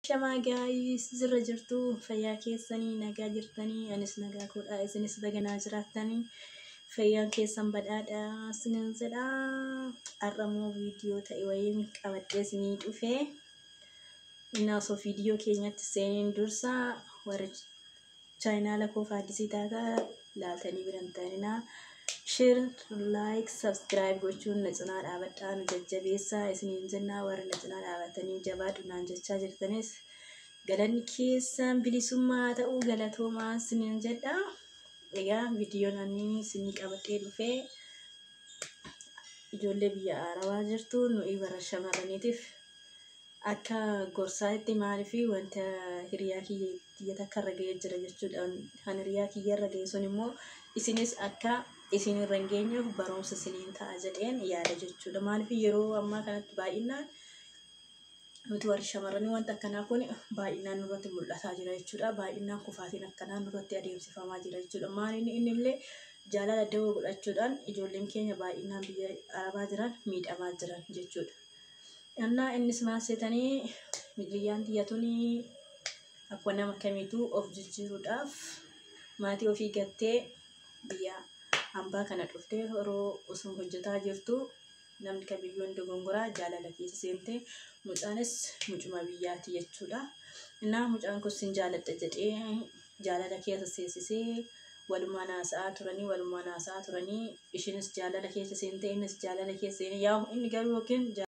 Shama guys, zirra jirtu fayyaa keessanii nagaa jirtanii anis nagaa koodha isinis baganaa jiraatanii fayyaan keessan badhaadha sinin jedha arramoo viidiyoo ta'e wayiin qabadhee isinii dhufee inaasoo viidiyoo keenyatti seenin dursa warra chaayinaala koof addisii taataa laaltanii birantanina share like subscribe gochuun na cinaa dhaabadhaa nu jajjabeessaa isiniin jennaa warra na cinaa dhaabatanii jabaadhu naan jechaa jirtanis galanni keessan bilisummaa ta'uu galatoomaa isiniin jedha. Egaa viidiyoon ani isinii qabadhee dhufee ijoollee biyya Arabaa jirtu nuyi warra shamarraniitiif akka gorsaatti maaliifi wanta hiriyaa kiyya takka irra ga'ee jira jechuudha. Han hiriyaa kiyya irra ga'e sun immoo isinis akka isin irra hin geenyeef barumsa isiniin ta'a jedheen yaada jechuudha. Maaliifi yeroo ammaa kanatti baay'inaan nuti warri shamarranii wanta akkanaa kun baay'inaan nurratti mul'ataa jira jechuudha. Baay'inaan kufaatiin akkanaa nurratti adeemsifamaa jira jechuudha. Maaliin inni illee jaalala dawoo godhachuudhaan ijoolleen keenya baay'inaan biyya Arabaa jiran miidhamaa jiran jechuudha. Annaa innis maasetanii hiriyyaan tiyyatuni akka nama kamiituu of jijjiiruudhaaf maatii ofii gattee biyya hambaa kana dhuftee yeroo osoo hojjetaa jirtu namni kamiyyuu hin dogongoraa jaalala keessa seentee mucaanis mucuma biyyaati jechuudha. Innaa mucaan kun sin jaaladha jedhee jaalala keessa seensisee walumaan haasa'aa turanii ishinis jaalala keessa seentee innis jaalala keessa seenee yaa inni garuu yookiin